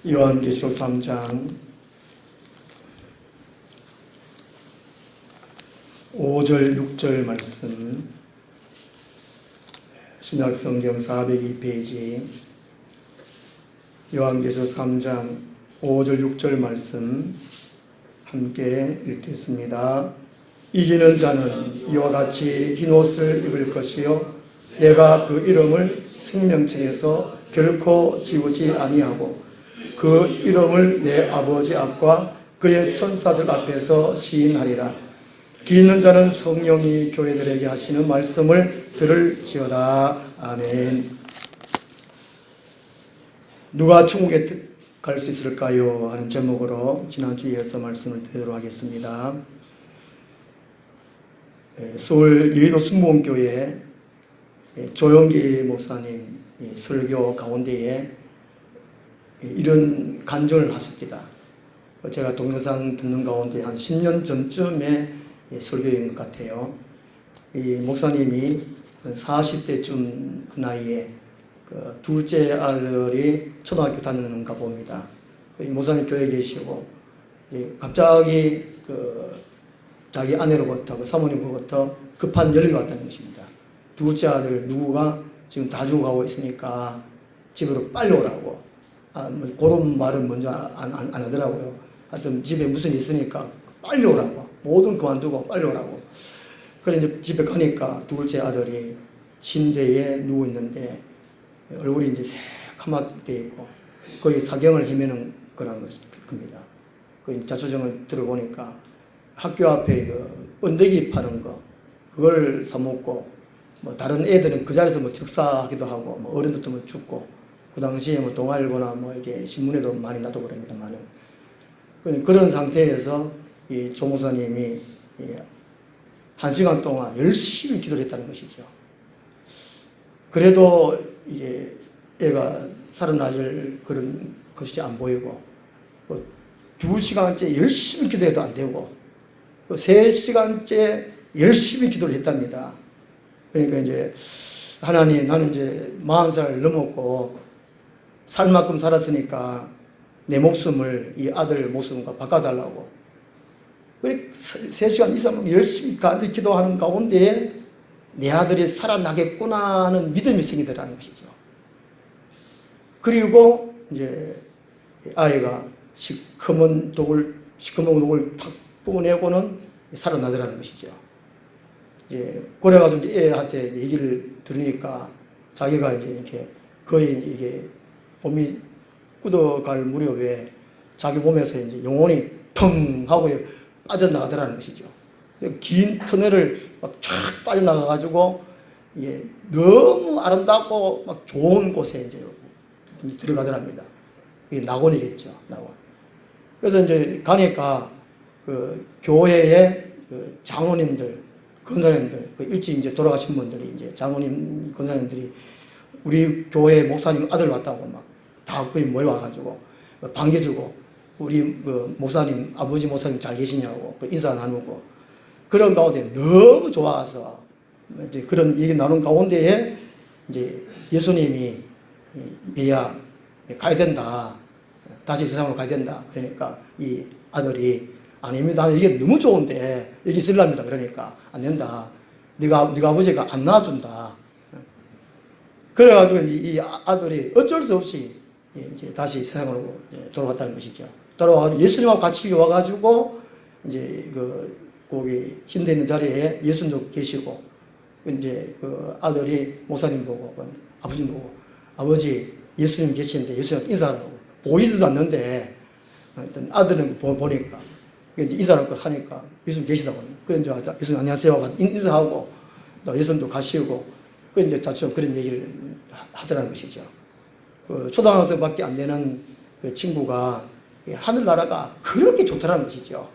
요한계시록 3장 5절 6절 말씀, 신약성경 402페이지 요한계시록 3장 5절 6절 말씀 함께 읽겠습니다. 이기는 자는 이와 같이 흰옷을 입을 것이요 내가 그 이름을 생명책에서 결코 지우지 아니하고 그 이름을 내 아버지 앞과 그의 천사들 앞에서 시인하리라. 귀 있는 자는 성령이 교회들에게 하시는 말씀을 들을지어다. 아멘. 누가 천국에 갈 수 있을까요? 하는 제목으로 지난주에 이어서 말씀을 드리도록 하겠습니다. 서울 여의도 순복음교회 조영기 목사님 설교 가운데에 이런 간증을 하셨습니다. 제가 동영상 듣는 가운데 한 10년 전쯤에 설교인 것 같아요. 이 목사님이 40대쯤 그 나이에 그 둘째 아들이 초등학교 다니는가 봅니다. 이 목사님 교회에 계시고 갑자기 그 자기 아내로부터 그 사모님으로부터 급한 연락이 왔다는 것입니다. 둘째 아들 누구가 지금 다 죽어가고 있으니까 집으로 빨리 오라고. 뭐 그런 말은 먼저 안 하더라고요. 하여튼 집에 무슨 있으니까 빨리 오라고. 모든 그만두고 빨리 오라고. 그래 이제 집에 가니까 둘째 아들이 침대에 누워 있는데 얼굴이 이제 새카맣게 돼 있고 거의 사경을 헤매는 거라는 겁니다. 그 자초정을 들어보니까 학교 앞에 그 번데기 파는 거 그걸 사 먹고 뭐 다른 애들은 그 자리에서 뭐 즉사하기도 하고 뭐 어른들도 뭐 죽고 그 당시에 뭐 동아일보나 뭐 이게 신문에도 많이 나도 그럽니다만은 그런 상태에서 이 조목사님이 1시간 동안 열심히 기도를 했다는 것이죠. 그래도 이게 애가 살아날 그런 것이 안 보이고 2시간째 열심히 기도해도 안 되고 3시간째 열심히 기도를 했답니다. 그러니까 이제 하나님 나는 이제 40살 넘었고 살 만큼 살았으니까 내 목숨을 이 아들 목숨과 바꿔달라고. 3시간 이상 열심히 간절히 기도하는 가운데 내 아들이 살아나겠구나 하는 믿음이 생기더라는 것이죠. 그리고 이제 아이가 시커먼 독을 탁 뿜어내고는 살아나더라는 것이죠. 그래가지고 애한테 얘기를 들으니까 자기가 이제 이렇게 거의 이게 봄이 굳어갈 무렵에 자기 몸에서 이제 영혼이 텅 하고 빠져나가더라는 것이죠. 긴 터널을 막 쫙 빠져나가가지고 이게 너무 아름답고 막 좋은 곳에 이제 들어가더랍니다. 이게 낙원이겠죠, 낙원. 그래서 이제 가니까 그 교회의 그 장로님들, 권사님들, 그 일찍 이제 돌아가신 분들이 이제 장로님, 권사님들이 우리 교회 목사님 아들 왔다고 막 다 거의 모여와가지고 반겨주고 우리 그 목사님, 아버지 목사님 잘 계시냐고 인사 나누고 그런 가운데 너무 좋아서 이제 그런 얘기 나눈 가운데에 이제 예수님이 얘야 가야 된다. 다시 세상으로 가야 된다. 그러니까 이 아들이 아닙니다. 이게 너무 좋은데 여기 있으랍니다. 그러니까 안 된다. 네가 아버지가 안 낳아준다. 그래가지고 이 아들이 어쩔 수 없이 이제 다시 세상으로 돌아갔다는 것이죠. 돌아와가지고 예수님하고 같이 와가지고 이제 거기 침대에 있는 자리에 예수님도 계시고 이제 그 아들이 목사님 보고 아버지 보고 아버지 예수님 계시는데 예수님 인사하라고 보이지도 않는데 아들은 보니까 이제 인사를 하니까 예수님 계시다고 그래 이제 예수님 안녕하세요 인사하고 예수님도 가시고 그 이제 자주 그런 얘기를 하더라는 것이죠. 그 초등학생밖에 안 되는 그 친구가 하늘나라가 그렇게 좋더라는 것이죠.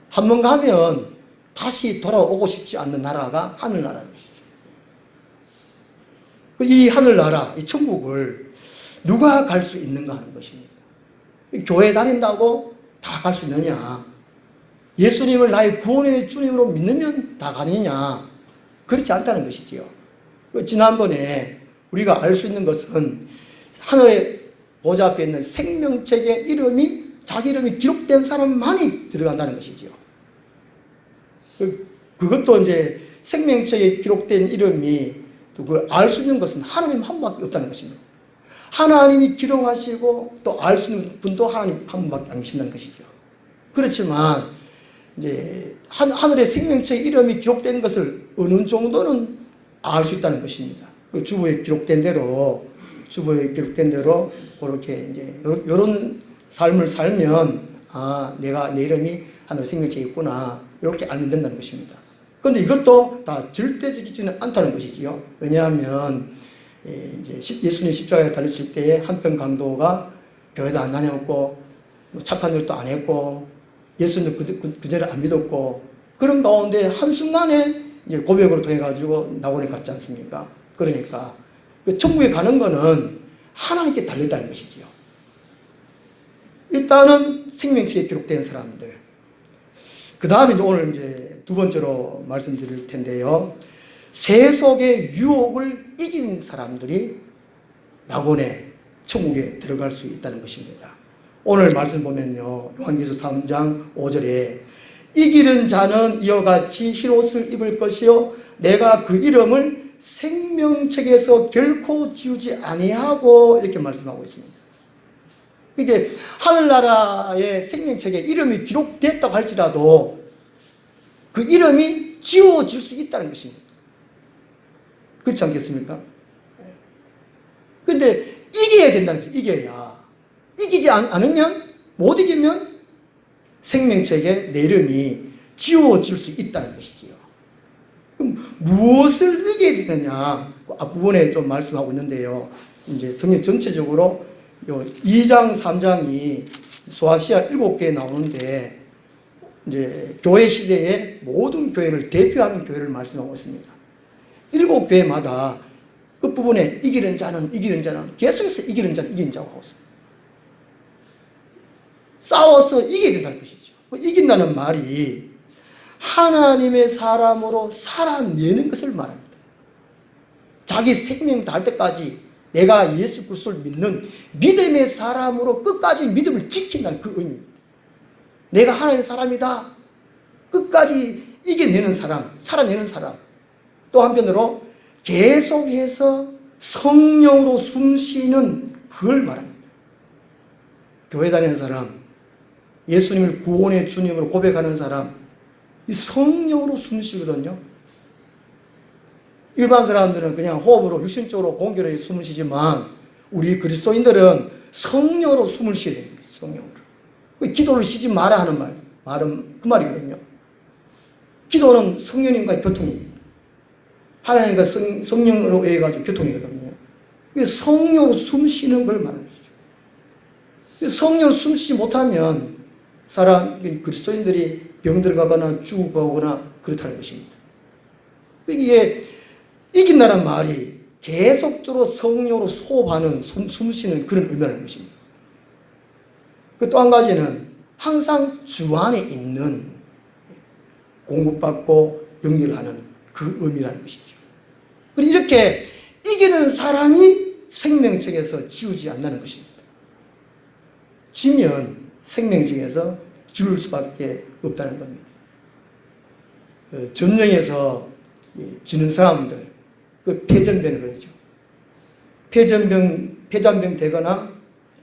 한 번 가면 다시 돌아오고 싶지 않는 나라가 하늘나라는 것이죠. 이 하늘나라, 이 천국을 누가 갈 수 있는가 하는 것입니다. 교회 다닌다고 다 갈 수 있느냐? 예수님을 나의 구원의 주님으로 믿으면 다 가느냐? 그렇지 않다는 것이지요. 지난번에 우리가 알 수 있는 것은 하늘에 보좌 앞에 있는 생명책의 이름이, 자기 이름이 기록된 사람만이 들어간다는 것이지요. 그것도 이제 생명책에 기록된 이름이 그걸 알 수 있는 것은 하나님 한 분밖에 없다는 것입니다. 하나님이 기록하시고 또 알 수 있는 분도 하나님 한 분밖에 안 계신다는 것이죠. 그렇지만 이제 하늘의 생명책의 이름이 기록된 것을 어느 정도는 알 수 있다는 것입니다. 주보에 기록된 대로 그렇게 이제 이런 삶을 살면 내가 내 이름이 하늘의 생명책에 있구나, 이렇게 알면 된다는 것입니다. 그런데 이것도 다 절대적이지는 않다는 것이지요. 왜냐하면 이제 예수님 십자가에 달리실 때에 한편 강도가 교회도 안 다녔고 착한 일도 안 했고 예수님 그전에 안 믿었고, 그런 가운데 한순간에 이제 고백으로 통해 가지고 낙원에 갔지 않습니까? 그러니까 그 천국에 가는 거는 하나님께 달렸다는 것이지요. 일단은 생명책에 기록된 사람들. 그 다음에 이제 오늘 이제 두 번째로 말씀드릴 텐데요. 세속의 유혹을 이긴 사람들이 낙원에, 천국에 들어갈 수 있다는 것입니다. 오늘 말씀 보면요, 요한계시록 3장 5절에 이기는 자는 이와 같이 흰옷을 입을 것이요 내가 그 이름을 생명책에서 결코 지우지 아니하고, 이렇게 말씀하고 있습니다. 이게 하늘나라의 생명책에 이름이 기록됐다고 할지라도 그 이름이 지워질 수 있다는 것입니다. 그렇지 않겠습니까? 그런데 이겨야 된다는 거죠. 이겨야. 이기지 않으면, 못 이기면 생명책에 내 이름이 지워질 수 있다는 것이지요. 그럼 무엇을 이겨야 되느냐? 그 앞부분에 좀 말씀하고 있는데요. 이제 성경 전체적으로 2장, 3장이 소아시아 7개에 나오는데, 이제 교회 시대의 모든 교회를 대표하는 교회를 말씀하고 있습니다. 7교회마다 끝부분에 이기는 자는 계속해서 이기는 자는 이긴 자고 하고 있습니다. 싸워서 이겨야 된다는 것이죠. 이긴다는 말이 하나님의 사람으로 살아내는 것을 말합니다. 자기 생명 다할 때까지 내가 예수 그리스도를 믿는 믿음의 사람으로 끝까지 믿음을 지킨다는 그 의미입니다. 내가 하나님의 사람이다, 끝까지 이겨내는 사람, 살아내는 사람. 또 한편으로 계속해서 성령으로 숨쉬는 그걸 말합니다. 교회 다니는 사람, 예수님을 구원의 주님으로 고백하는 사람, 이 성령으로 숨쉬거든요. 일반 사람들은 그냥 호흡으로 육신적으로 공기로 숨을 쉬지만 우리 그리스도인들은 성령으로 숨을 쉬어야 됩니다. 성령으로. 기도를 쉬지 마라 하는 말은 그 말이거든요. 기도는 성령님과의 교통입니다. 하나님과 성령으로 해가지고 교통이거든요. 성령으로 숨 쉬는 걸 말하는 것이죠. 성령으로 숨 쉬지 못하면 그리스도인들이 병들어가거나 죽어가거나 그렇다는 것입니다. 이게 이긴다는 말이 계속적으로 성령으로 호흡하는, 숨 쉬는 그런 의미라는 것입니다. 또 한 가지는 항상 주 안에 있는, 공급받고 연결하는 그 의미라는 것이죠. 그리고 이렇게 이기는 사람이 생명책에서 지우지 않는다는 것입니다. 지면 생명책에서 지울 수밖에 없다는 겁니다. 전쟁에서 지는 사람들, 그 폐전병을 그러죠. 폐잔병 되거나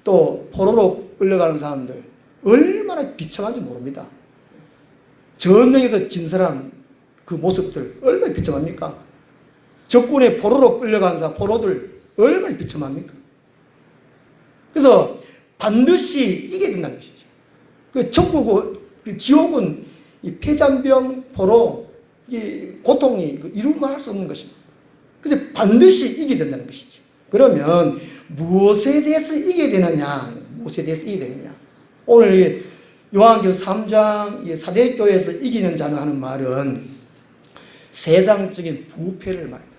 또 포로로 끌려가는 사람들, 얼마나 비참한지 모릅니다. 전쟁에서 진 사람 그 모습들 얼마나 비참합니까? 적군의 포로로 끌려간 사람, 포로들 얼마나 비참합니까? 그래서 반드시 이겨야 된다는 것이죠. 그 지옥은 이 폐잔병, 포로, 이 고통이 이루 말할 수 없는 것입니다. 그래서 반드시 이겨야 된다는 것이죠. 그러면 무엇에 대해서 이겨야 되느냐? 무엇에 대해서 이겨야 되느냐? 오늘 요한계시록 3장 사대교회에서 이기는 자는 하는 말은 세상적인 부패를 말합니다.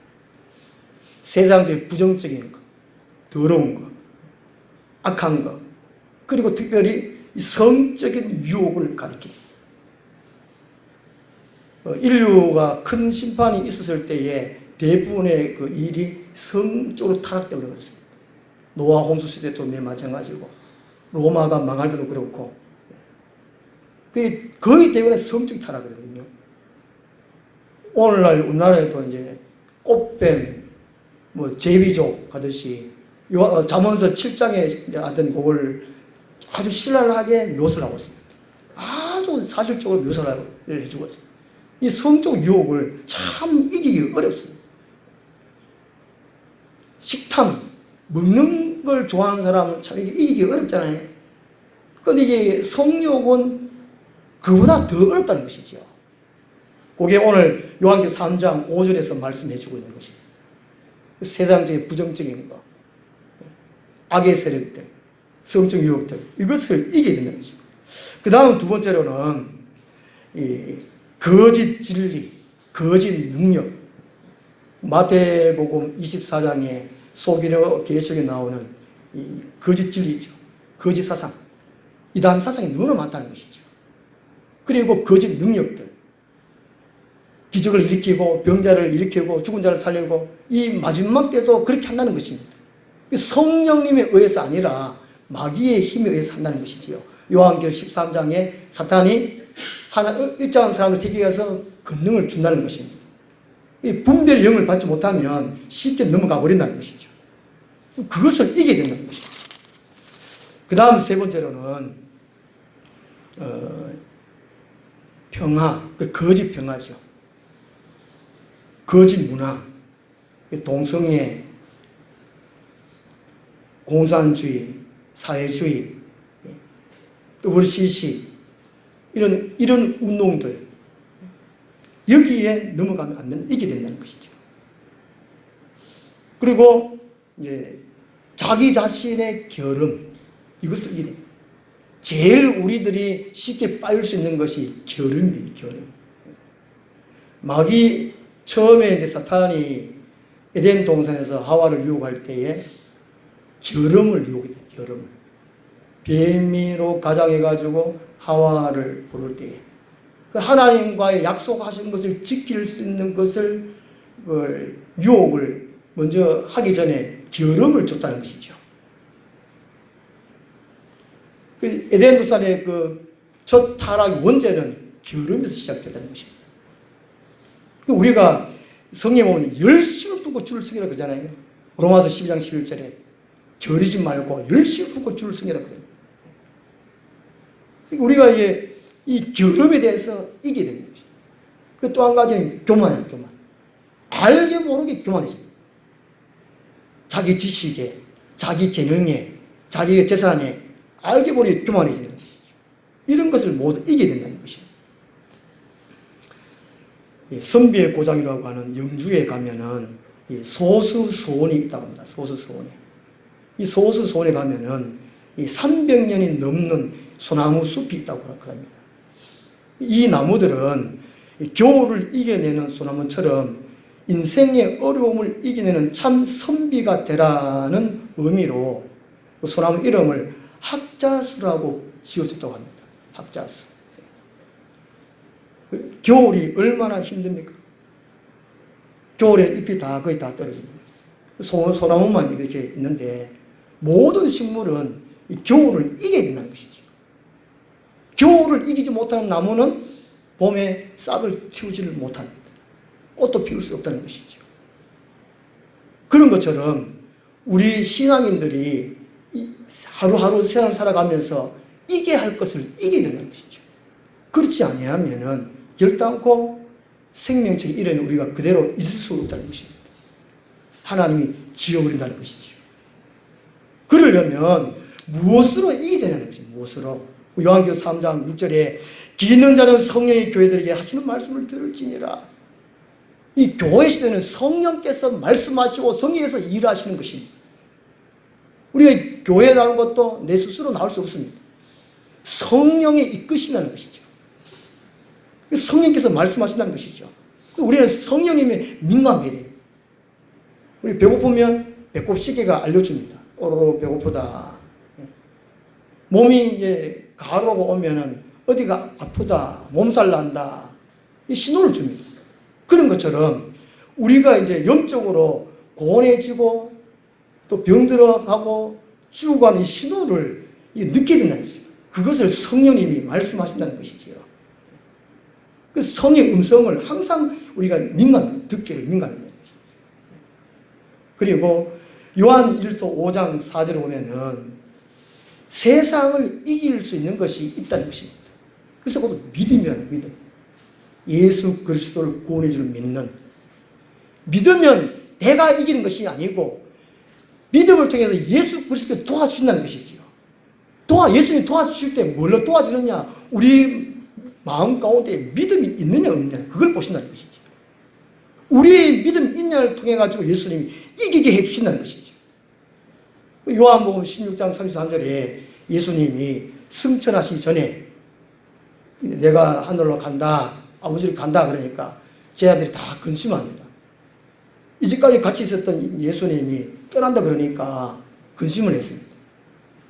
세상적인 부정적인 것, 더러운 것, 악한 것, 그리고 특별히 성적인 유혹을 가리킵니다. 인류가 큰 심판이 있었을 때에 대부분의 그 일이 성적으로 타락되고 그렇습니다. 노아 홍수 시대 도 마찬가지고 로마가 망할 때도 그렇고 그게 거의 대부분 성적 타락이거든요. 오늘날 우리나라에도 이제 꽃뱀, 뭐 제비족 하듯이 잠언서 7장에 하던 그걸 아주 신랄하게 묘사를 하고 있습니다. 아주 사실적으로 묘사를 해주고 있습니다. 이 성적 유혹을 참 이기기 어렵습니다. 식탐, 먹는 걸 좋아하는 사람은 참 이게 이기기 어렵잖아요. 그런데 이게 성욕은 그보다 더 어렵다는 것이죠. 그게 오늘 요한계시록 3장 5절에서 말씀해 주고 있는 것이에요. 세상적인 부정적인 거, 악의 세력들, 성적 유혹들, 이것을 이겨야 된다는 것이고. 그 다음 두 번째로는 이 거짓 진리, 거짓 능력. 마태복음 24장에 소기로 계시록에 나오는 이 거짓 진리죠. 거짓 사상. 이단 사상이 너무 많다는 것이죠. 그리고 거짓 능력들. 기적을 일으키고 병자를 일으키고 죽은 자를 살리고 이 마지막 때도 그렇게 한다는 것입니다. 성령님에 의해서 아니라 마귀의 힘에 의해서 한다는 것이지요. 요한계시록 13장에 사탄이 일정한 사람을 택해서 권능을 준다는 것입니다. 이 분별의 영을 받지 못하면 쉽게 넘어가 버린다는 것이죠. 그것을 이겨야 된다는 것입니다. 그 다음 세 번째로는 평화, 거짓 평화죠. 거짓 문화, 동성애, 공산주의, 사회주의, WCC 이런 운동들 여기에 넘어가면 안 된다, 이게 된다는 것이죠. 그리고 이제 자기 자신의 결함 이것을 이게 됩니다. 제일 우리들이 쉽게 빠질 수 있는 것이 결함이에요. 결함. 마귀 처음에 이제 사탄이 에덴 동산에서 하와를 유혹할 때에 결함을 유혹했대요. 결함을. 뱀이로 가장해가지고 하와를 부를 때에 그 하나님과의 약속하신 것을 지킬 수 있는 것을 유혹을 먼저 하기 전에 결함을 줬다는 것이죠. 그 에덴 동산의 그 첫 타락의 원죄는 결함에서 시작됐다는 것입니다. 우리가 성경에 보면 열심을 품고 줄을 서기라 그러잖아요. 로마서 12장 11절에 겨리지 말고 열심을 품고 줄을 서기라 그래요. 우리가 이제 이 결함에 대해서 이기게 되는 것입니다. 그 또 한 가지는 교만이에요. 교만. 알게 모르게 교만해집니다. 자기 지식에, 자기 재능에, 자기 재산에 알게 모르게 교만해지는 것이죠. 이런 것을 모두 이기게 된다는 것입니다. 선비의 고장이라고 하는 영주에 가면은 소수소원이 있다고 합니다. 소수소원이. 이 소수소원에 가면은 300년이 넘는 소나무 숲이 있다고 합니다. 이 나무들은 겨울을 이겨내는 소나무처럼 인생의 어려움을 이겨내는 참 선비가 되라는 의미로 그 소나무 이름을 학자수라고 지어졌다고 합니다. 학자수. 겨울이 얼마나 힘듭니까? 겨울에 잎이 거의 다 떨어집니다. 소나무만 이렇게 있는데 모든 식물은 이 겨울을 이겨야 된다는 것이죠. 겨울을 이기지 못하는 나무는 봄에 싹을 틔우지를 못합니다. 꽃도 피울 수 없다는 것이죠. 그런 것처럼 우리 신앙인들이 하루하루 세상을 살아가면서 이겨야 할 것을 이겨야 된다는 것이죠. 그렇지 아니하면은 결단코 생명체의 일에는 우리가 그대로 있을 수 없다는 것입니다. 하나님이 지어버린다는 것이죠. 그러려면 무엇으로 이겨야 되는 것입니다. 무엇으로? 요한계시록 3장 6절에 기 있는 자는 성령이 교회들에게 하시는 말씀을 들을지니라. 이 교회 시대는 성령께서 말씀하시고 성령에서 일하시는 것입니다. 우리가 교회에 나온 것도 내 스스로 나올 수 없습니다. 성령이 이끄신다는 것이죠. 성령께서 말씀하신다는 것이죠. 우리는 성령님의 민감해야 됩니다. 우리 배고프면 배꼽 시계가 알려줍니다. 꼬르르 배고프다. 몸이 이제 가루가 오면은 어디가 아프다, 몸살 난다, 이 신호를 줍니다. 그런 것처럼 우리가 이제 영적으로 고온해지고 또 병들어가고 죽어가는 이 신호를 느끼게 된다는 것이죠. 그것을 성령님이 말씀하신다는 것이지요. 그래서 성의 음성을 항상 우리가 듣기를 민감해야 되는 것이죠. 그리고 요한 1서 5장 4절에 보면은 세상을 이길 수 있는 것이 있다는 것입니다. 그래서 그것도 믿음이라는 믿음. 예수 그리스도를 구원해 주는 믿는. 믿으면 내가 이기는 것이 아니고 믿음을 통해서 예수 그리스도를 도와주신다는 것이지요. 예수님이 도와주실 때 뭘로 도와주느냐? 우리 마음 가운데 믿음이 있느냐 없느냐 그걸 보신다는 것이죠. 우리의 믿음 있냐를 통해 가지고 예수님이 이기게 해주신다는 것이죠. 요한복음 16장 33절에 예수님이 승천하시기 전에 내가 하늘로 간다, 아버지를 간다 그러니까 제 아들이 다 근심합니다. 이제까지 같이 있었던 예수님이 떠난다 그러니까 근심을 했습니다.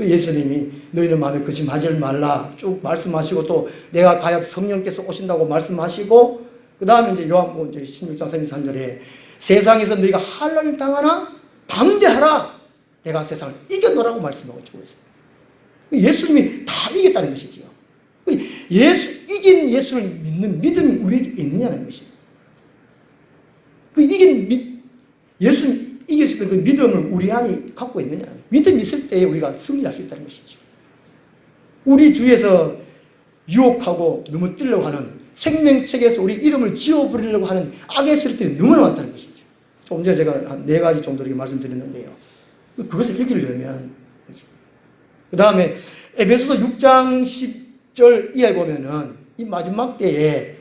예수님이 너희는 마음에 근심하지 말라 쭉 말씀하시고 또 내가 가야 성령께서 오신다고 말씀하시고 그 다음에 이제 요한복음 16장 33절에 세상에서 너희가 환난을 당하나 담대하라 내가 세상을 이겨노라고 말씀하고 주고 있어요. 예수님이 다 이겼다는 것이지요. 이긴 예수를 믿는 믿음이 우리에게 있느냐는 것입니다. 예수님 이겼을 때 그 믿음을 우리 안에 갖고 있느냐. 믿음이 있을 때 우리가 승리할 수 있다는 것이죠. 우리 주위에서 유혹하고 넘어뜨리려고 하는 생명책에서 우리 이름을 지워버리려고 하는 악의 세력들이 너무나 많다는 것이죠. 조금 전에 제가 한 4가지 정도 이렇게 말씀드렸는데요. 그것을 이기려면 그 다음에 에베소서 6장 10절 이하에 보면은 이 마지막 때에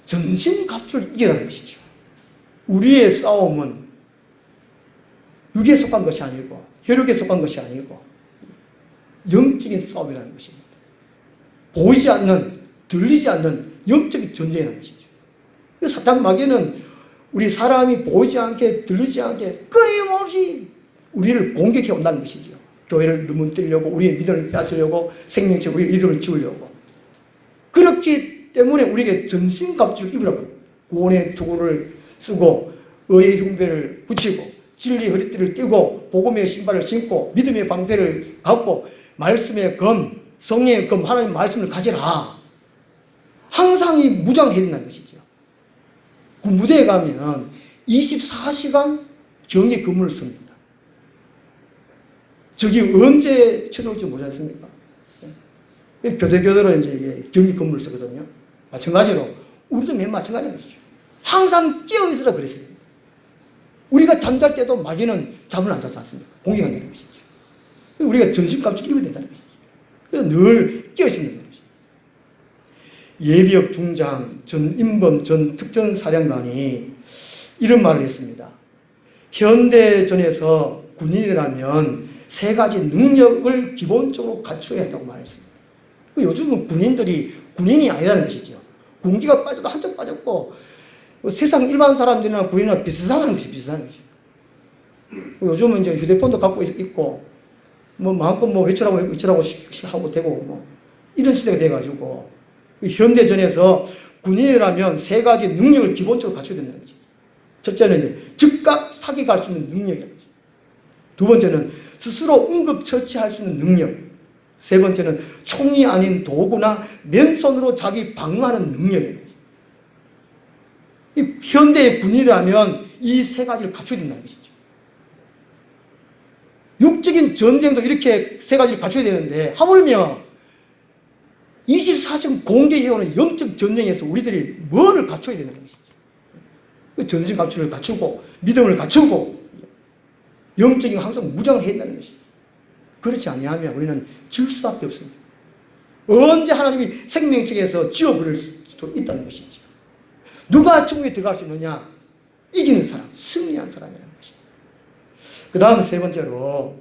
전신갑주를 이기라는 것이죠. 우리의 싸움은 육에 속한 것이 아니고 혈육에 속한 것이 아니고 영적인 싸움이라는 것입니다. 보이지 않는 들리지 않는 영적인 전쟁이라는 것이죠. 사탄 마귀는 우리 사람이 보이지 않게 들리지 않게 끊임없이 우리를 공격해 온다는 것이죠. 교회를 넘어뜨리려고 우리의 믿음을 뺏으려고 생명체 우리의 이름을 지우려고 그렇기 때문에 우리에게 전신갑주를 입으라고 합니다. 구원의 도구를 쓰고 의의 흉배를 붙이고 진리의 허리띠를 띠고 복음의 신발을 신고 믿음의 방패를 갖고 말씀의 검, 성령의 검, 하나님의 말씀을 가지라. 항상 이 무장해야 된다는 것이죠. 그 무대에 가면 24시간 경의 근무를 씁니다. 저기 언제 쳐놓을지 모르지 않습니까? 교대교대로 이제 경의 근무를 쓰거든요. 마찬가지로 우리도 맨 마찬가지인 것이죠. 항상 깨어있으라 그랬습니다. 우리가 잠잘 때도 마귀는 잠을 안 자지 않습니까? 공격한다는 것이죠. 우리가 전신갑주를 입어야 된다는 것이죠. 그래서 늘 깨어있는 것이죠. 예비역 중장 전인범 전 특전사령관이 이런 말을 했습니다. 현대전에서 군인이라면 3가지 능력을 기본적으로 갖춰야 한다고 말했습니다. 요즘은 군인들이 군인이 아니라는 것이죠. 군기가 빠져도 한쪽 빠졌고 세상 일반 사람들이나 군인이나 비슷하다는 것이 비슷한 것이죠. 요즘은 이제 휴대폰도 갖고 있고 뭐 마음껏 뭐 외출하고 하고 되고 뭐 이런 시대가 돼가지고 현대전에서 군인이라면 3가지 능력을 기본적으로 갖춰야 된다는 거지. 첫째는 즉각 사격할 수 있는 능력이라는 거죠. 두 번째는 스스로 응급처치할 수 있는 능력. 세 번째는 총이 아닌 도구나 맨손으로 자기 방어하는 능력이라는 거죠. 이 현대의 군인이라면 이 3가지를 갖춰야 된다는 것이죠. 육적인 전쟁도 이렇게 3가지를 갖춰야 되는데 하물며 24시간 공격해오는 영적 전쟁에서 우리들이 뭐를 갖춰야 된다는 것이죠. 전신 갖추를 갖추고 믿음을 갖추고 영적인 항상 무장을 해야 된다는 것이죠. 그렇지 아니하면 우리는 질 수밖에 없습니다. 언제 하나님이 생명책에서 지워버릴 수도 있다는 것이죠. 누가 천국에 들어갈 수 있느냐? 이기는 사람, 승리한 사람이라는 것이죠. 그 다음 3번째로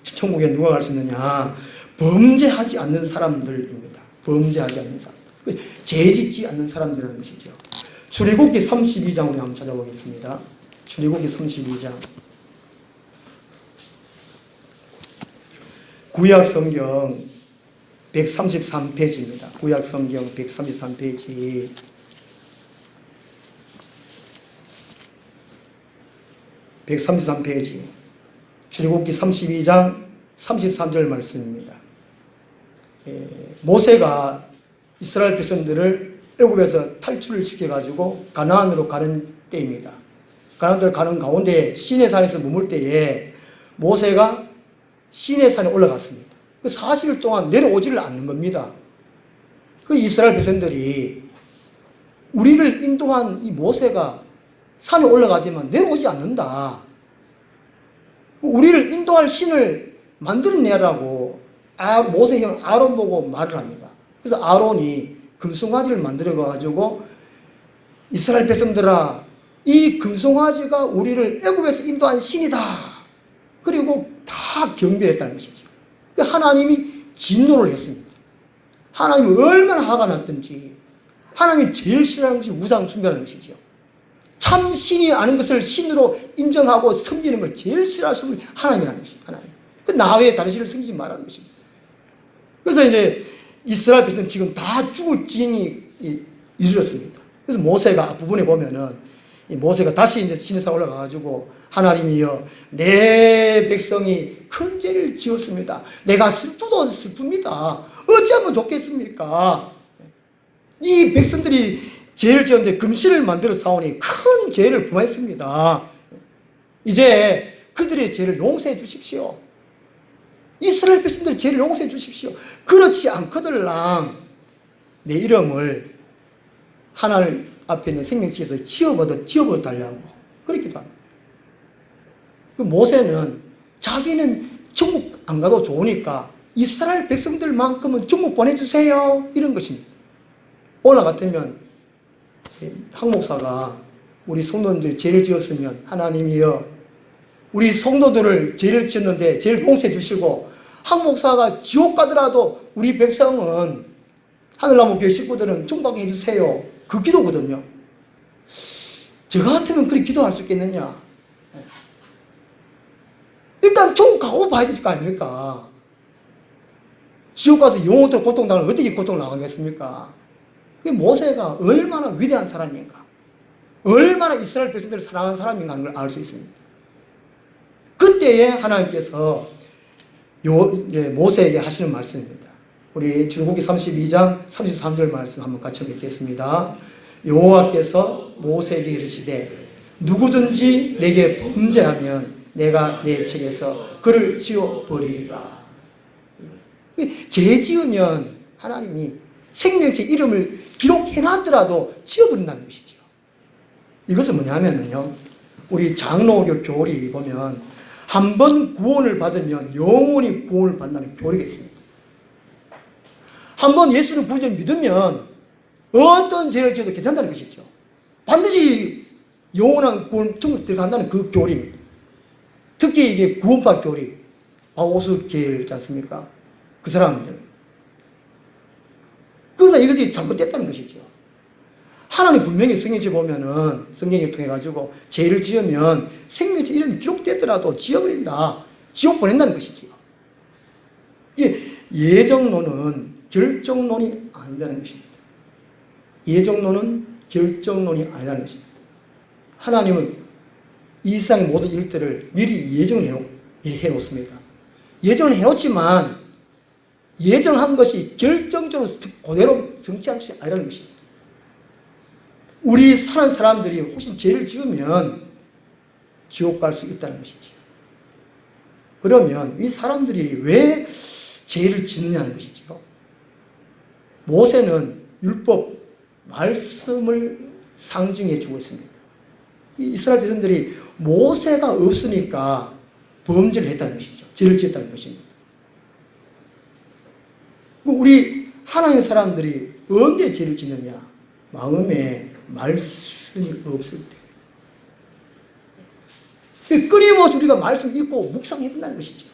천국에 누가 갈 수 있느냐? 범죄하지 않는 사람들입니다. 범죄하지 않는 사람들. 죄짓지 않는 사람들이라는 것이죠. 출애굽기 32장 우리 한번 찾아보겠습니다. 출애굽기 32장. 구약성경 133페이지입니다. 구약성경 133페이지. (133페이지) 출애굽기 32장 33절 말씀입니다. 모세가 이스라엘 백성들을 애굽에서 탈출을 시켜가지고 가나안으로 가는 때입니다. 가나안으로 가는 가운데 시내산에서 머물 때에 모세가 시내산에 올라갔습니다. 그 40일 동안 내려오지를 않는 겁니다. 그 이스라엘 백성들이 우리를 인도한 이 모세가 산에 올라가더만 내려오지 않는다. 우리를 인도할 신을 만들어내라고 모세 형 아론 보고 말을 합니다. 그래서 아론이 금송아지를 만들어가지고 이스라엘 백성들아, 이 금송아지가 우리를 애굽에서 인도한 신이다. 그리고 다 경배했다는 것이죠. 하나님이 진노를 했습니다. 하나님이 얼마나 화가 났든지 하나님이 제일 싫어하는 것이 우상 숭배라는 것이죠. 참 신이 아는 것을 신으로 인정하고 섬기는 걸 제일 싫어하시는 분이 하나님이라는 것입니다. 하나님. 그 나 외에 다른 신을 섬기지 말라는 것입니다. 그래서 이제 이스라엘 백성은 지금 다 죽을 지경이 이르렀습니다. 그래서 모세가 앞부분에 보면은 모세가 다시 이제 시내산 올라가가지고 하나님이여, 내 백성이 큰 죄를 지었습니다. 내가 슬프도 슬픕니다. 어찌하면 좋겠습니까? 이 백성들이 죄를 지었는데 금신을 만들어 싸우니 큰 죄를 범했습니다. 이제 그들의 죄를 용서해 주십시오. 이스라엘 백성들의 죄를 용서해 주십시오. 그렇지 않거들랑 내 이름을 하나님 앞에 있는 생명책에서 지워버려 달라고 그렇기도 합니다. 그 모세는 자기는 천국 안 가도 좋으니까 이스라엘 백성들만큼은 천국 보내주세요, 이런 것입니다. 오늘 같으면 한 목사가 우리 성도님들이 죄를 지었으면 하나님이여, 우리 성도들을 죄를 지었는데 죄를 용서해 주시고, 한 목사가 지옥 가더라도 우리 백성은, 하늘나무 교회 식구들은 천국하게 해주세요, 그 기도거든요. 저 같으면 그렇게 기도할 수 있겠느냐? 일단 천국 가고 봐야 될 거 아닙니까? 지옥 가서 영원토록 고통당하면 어떻게 고통을 나가겠습니까? 모세가 얼마나 위대한 사람인가, 얼마나 이스라엘 백성들을 사랑하는 사람인가 하는 걸 알 수 있습니다. 그때에 하나님께서 이제 모세에게 하시는 말씀입니다. 우리 출애굽기 32장 33절 말씀 한번 같이 읽겠습니다. 여호와께서 모세에게 이르시되 누구든지 내게 범죄하면 내가 내 책에서 그를 지워버리리라. 죄 지으면 하나님이 생명책 이름을 기록해놨더라도 지워버린다는 것이죠. 이것은 뭐냐면요, 우리 장로교 교리 보면 한 번 구원을 받으면 영원히 구원을 받는다는 교리가 있습니다. 한 번 예수를 구주로 믿으면 어떤 죄를 지어도 괜찮다는 것이죠. 반드시 영원한 구원, 천국 들어간다는 그 교리입니다. 특히 이게 구원파 교리, 바오수 계열 있지 않습니까? 그 사람들. 그래서 이것이 잘못됐다는 것이죠. 하나님 분명히 성경에 보면은, 성경을 통해가지고 죄를 지으면 생명책 이름이 기록되더라도 지워버린다, 지옥 보낸다는 것이죠. 이게 예정론은 결정론이 아니라는 것입니다. 예정론은 결정론이 아니라는 것입니다. 하나님은 이 세상의 모든 일들을 미리 예정을 해놓습니다. 예정을 해놓지만 예정한 것이 결정적으로 그대로 성취한 것이 아니라는 것입니다. 우리 사는 사람들이 혹시 죄를 지으면 지옥 갈 수 있다는 것이죠. 그러면 이 사람들이 왜 죄를 짓느냐는 것이죠. 모세는 율법, 말씀을 상징해 주고 있습니다. 이스라엘 백성들이 모세가 없으니까 범죄를 했다는 것이죠. 죄를 지었다는 것입니다. 우리 하나님의 사람들이 언제 죄를 짓느냐? 마음에 말씀이 없을 때. 끊임없이 우리가 말씀 읽고 묵상해야 된다는 것이죠.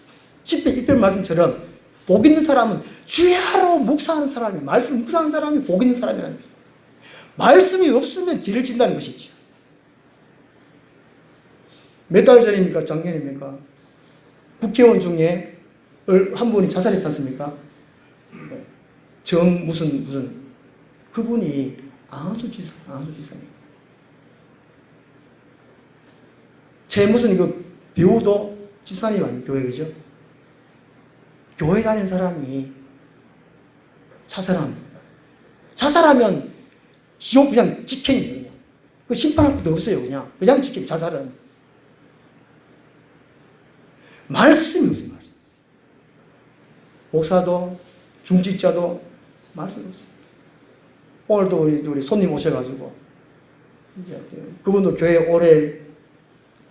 10편 1편 말씀처럼 복 있는 사람은 주야로 묵상하는 사람이, 말씀 묵상하는 사람이 복 있는 사람이라는 것이죠. 말씀이 없으면 죄를 짓는다는 것이죠. 몇 달 전입니까? 작년입니까? 국회의원 중에 한 분이 자살했지 않습니까? 무슨 그분이 안수지사님. 제 무슨 배우도 집사님 아니면 교회, 그죠? 교회 다니는 사람이 자살합니다. 자살하면 지옥 그냥 직행이에요. 그냥. 그 심판할 것도 없어요. 그냥 직행, 자살은. 말씀이 없어요. 목사도, 중직자도 말씀이 없어요. 오늘도 우리 손님 오셔가지고, 이제 그분도 교회 오래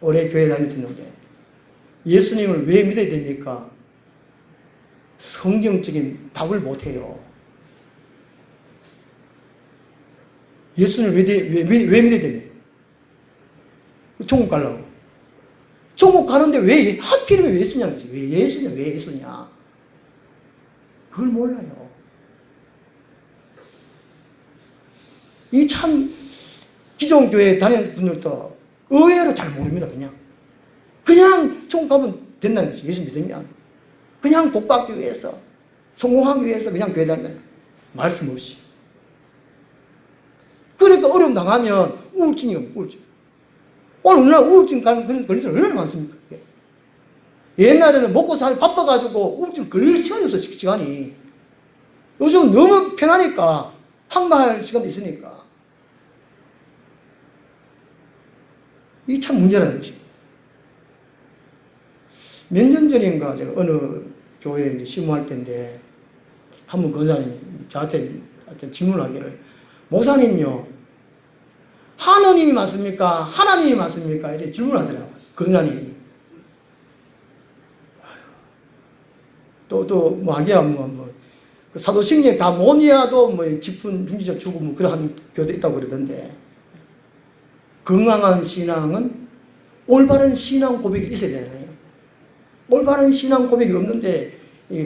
교회 다녔었는데, 예수님을 왜 믿어야 됩니까? 성경적인 답을 못해요. 예수님을 왜 믿어야 됩니까? 천국 가려고. 천국 가는데 왜, 하필이면 왜 예수냐는 거지. 왜 예수냐. 그걸 몰라요. 이 참, 기존 교회 다니는 분들도 의외로 잘 모릅니다, 그냥 천국 가면 된다는 거지. 예수 믿으면. 그냥 복 받기 위해서, 성공하기 위해서 그냥 교회 다닌다는 거예요. 말씀 없이. 그러니까 어려움 당하면 우울증이요, 우울증. 오늘 우리나라 우울증 걸린 사람 얼마나 많습니까? 옛날에는 먹고 살기 바빠가지고 우울증 걸릴 시간이 없어, 시간이. 요즘은 너무 편하니까, 한가할 시간도 있으니까. 이게 참 문제라는 것입니다. 몇 년 전인가 제가 어느 교회에 이제 심호할 때인데, 한 분 권사님이 저한테 질문을 하기를, 목사님요, 하느님이 맞습니까? 하나님이 맞습니까? 이렇게 질문을 하더라고요. 권사님이. 또, 아기야, 그 사도신경 다모니아도 지푼 중지자 주고 그런 교도 있다고 그러던데, 건강한 신앙은 올바른 신앙 고백이 있어야 되잖아요. 올바른 신앙 고백이 없는데,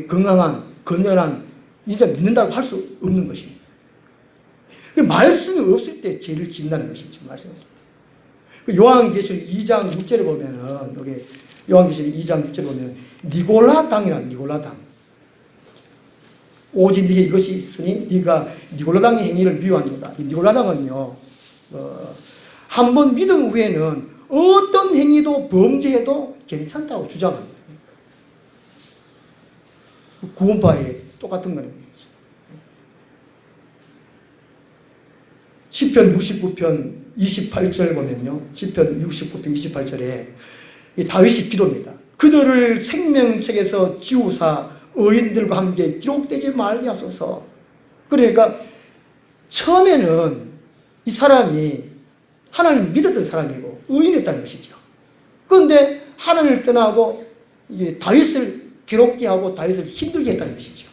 건강한, 건전한, 진짜 믿는다고 할 수 없는 것입니다. 말씀이 없을 때 죄를 짓는다는 것이죠. 말씀했습니다. 요한계시록 2장 6절에 보면은, 여기 요한계시록 2장 6절에 보면, 니골라당이란 니골라당. 오직 네게 이것이 있으니 네가 니골라당의 행위를 미워하는도다. 이 니골라당은요, 한번 믿은 후에는 어떤 행위도 범죄해도 괜찮다고 주장합니다. 구원파에 똑같은 거는. 시편 69편 28절 보면요. 시편 69편 28절에 다윗이 기도입니다. 그들을 생명책에서 지우사 의인들과 함께 기록되지 말게 하소서. 그러니까 처음에는 이 사람이 하나님을 믿었던 사람이고 의인이었다는 것이죠. 그런데 하나님을 떠나고 이게 다윗을 괴롭게 하고 다윗을 힘들게 했다는 것이죠.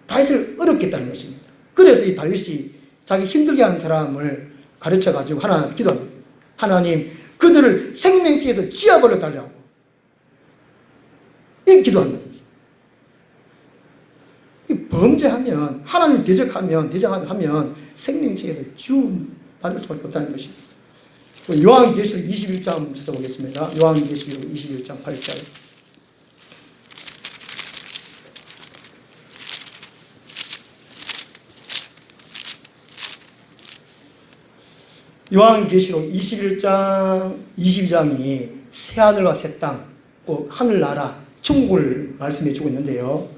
다윗을 어렵게 했다는 것입니다. 그래서 이 다윗이 자기 힘들게 하는 사람을 가르쳐가지고 하나님 기도합니다. 하나님, 그들을 생명책에서 지워버려 달라고. 이렇게 기도한다는 거죠. 범죄하면, 하나님 대적하면 생명책에서 지워받을 수밖에 없다는 것입니다. 요한계시록 21장 찾아보겠습니다. 요한계시록 21장 8절. 요한계시록 21장, 22장이 새하늘과 새 땅, 하늘나라, 천국을 말씀해 주고 있는데요.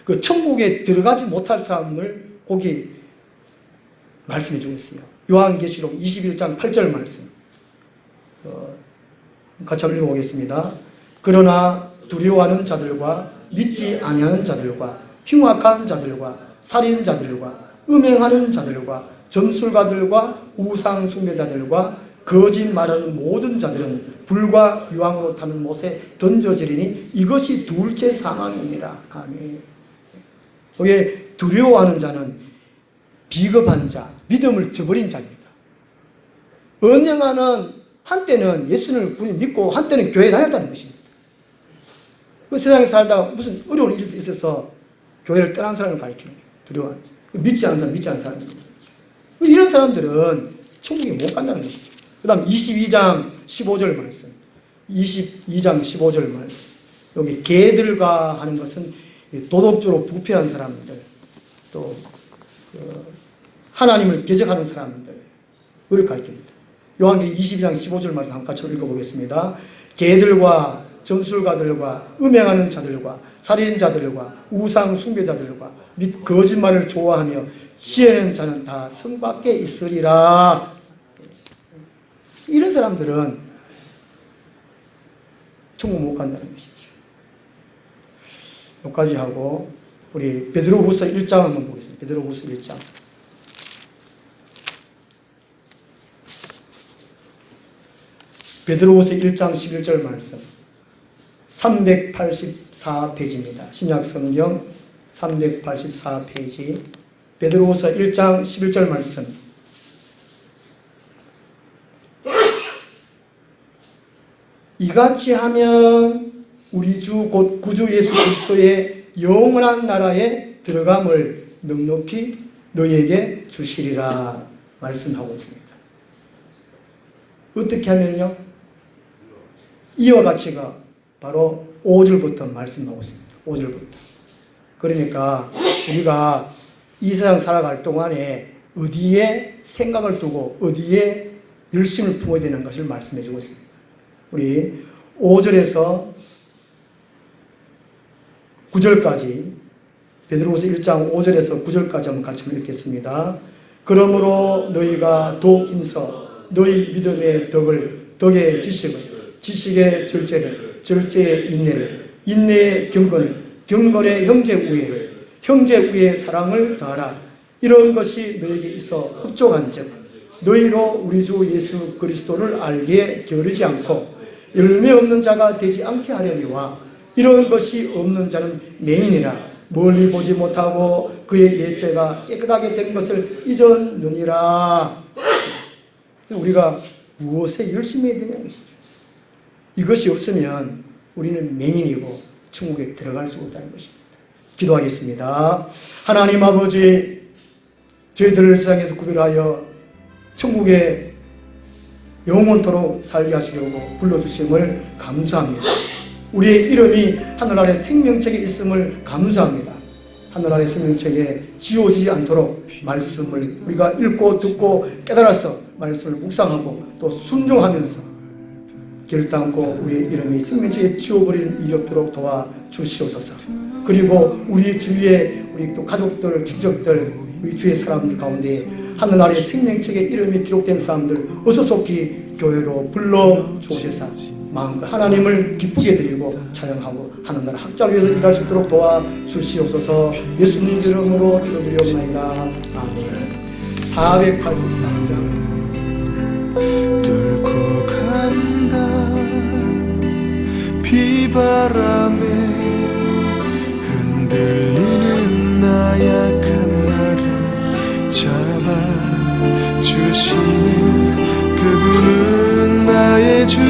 그 천국에 들어가지 못할 사람을 거기 말씀해 주고 있어요. 요한계시록 21장 8절 말씀. 같이 한번 읽어보겠습니다. 그러나 두려워하는 자들과 믿지 아니하는 자들과 흉악한 자들과 살인자들과 음행하는 자들과 점술가들과 우상 숭배자들과 거짓 말하는 모든 자들은 불과 유황으로 타는 못에 던져지리니 이것이 둘째 사망이니라. 아멘. 여기 두려워하는 자는 비겁한 자, 믿음을 저버린 자입니다. 언영하는 한때는 예수님을 믿고 한때는 교회에 다녔다는 것입니다. 그 세상에 살다가 무슨 어려운 일이 있어서 교회를 떠난 사람을 가리키는 거예요. 두려워하는 자. 믿지 않는 사람입니다. 이런 사람들은 천국에 못 간다는 것이죠. 그 다음 22장 15절 말씀. 22장 15절 말씀. 여기 개들과 하는 것은 도덕적으로 부패한 사람들, 또 하나님을 대적하는 사람들을 가리킵니다. 요한계시록 22장 15절 말씀 한번 같이 읽어보겠습니다. 개들과 점술가들과 음행하는 자들과 살인자들과 우상 숭배자들과 및 거짓말을 좋아하며 지혜는 자는 다 성 밖에 있으리라. 이런 사람들은 천국 못 간다는 것이죠. 여기까지 하고 우리 베드로후서 1장 한번 보겠습니다. 베드로후서 1장. 베드로후서 1장 11절 말씀. 384페이지입니다. 신약성경 384페이지. 베드로후서 1장 11절 말씀. 이같이 하면 우리 주 곧 구주 예수 그리스도의 영원한 나라에 들어감을 넉넉히 너희에게 주시리라 말씀하고 있습니다. 어떻게 하면요? 이와 같이가 바로 5절부터 말씀하고 있습니다. 5절부터. 그러니까 우리가 이 세상 살아갈 동안에 어디에 생각을 두고 어디에 열심을 품어야 되는 것을 말씀해 주고 있습니다. 우리 5절에서 9절까지 베드로후서 1장 5절에서 9절까지 한번 같이 읽겠습니다. 그러므로 너희가 더욱 힘써 너희 믿음의 덕의 지식을, 지식의 절제를, 절제의 인내를, 인내의 경건을, 경건의 형제 우애를, 형제 우애의 사랑을 더하라. 이런 것이 너희에게 있어 흡족한즉 너희로 우리 주 예수 그리스도를 알기에 게으르지 않고 열매 없는 자가 되지 않게 하려니와 이런 것이 없는 자는 맹인이라 멀리 보지 못하고 그의 옛죄가 깨끗하게 된 것을 잊었느니라. 우리가 무엇에 열심히 해야 되냐는 것이죠. 이것이 없으면 우리는 맹인이고 천국에 들어갈 수 없다는 것입니다. 기도하겠습니다. 하나님 아버지, 저희들을 세상에서 구별하여 천국에 영원토록 살게 하시려고 불러주심을 감사합니다. 우리의 이름이 하늘 아래 생명책에 있음을 감사합니다. 하늘 아래 생명책에 지워지지 않도록 말씀을 우리가 읽고 듣고 깨달아서 말씀을 묵상하고 또 순종하면서 결단코 우리의 이름이 생명책에 지워버리는 일이 없도록 도와주시옵소서. 그리고 우리 주위에 우리 또 가족들, 친척들, 우리 주위의 사람들 가운데 하늘 아래 생명책에 이름이 기록된 사람들 어서 속히 교회로 불러주옵소서. 마음껏 하나님을 기쁘게 드리고 찬양하고 하나님 학자를 위해서 일할 수 있도록 도와주시옵소서. 예수님 이름으로 기도드리옵나이다. 아멘. 484장. 뚫고 간다 비바람에 흔들리는 나약한 나를 잡아주시는 그분은 나의 주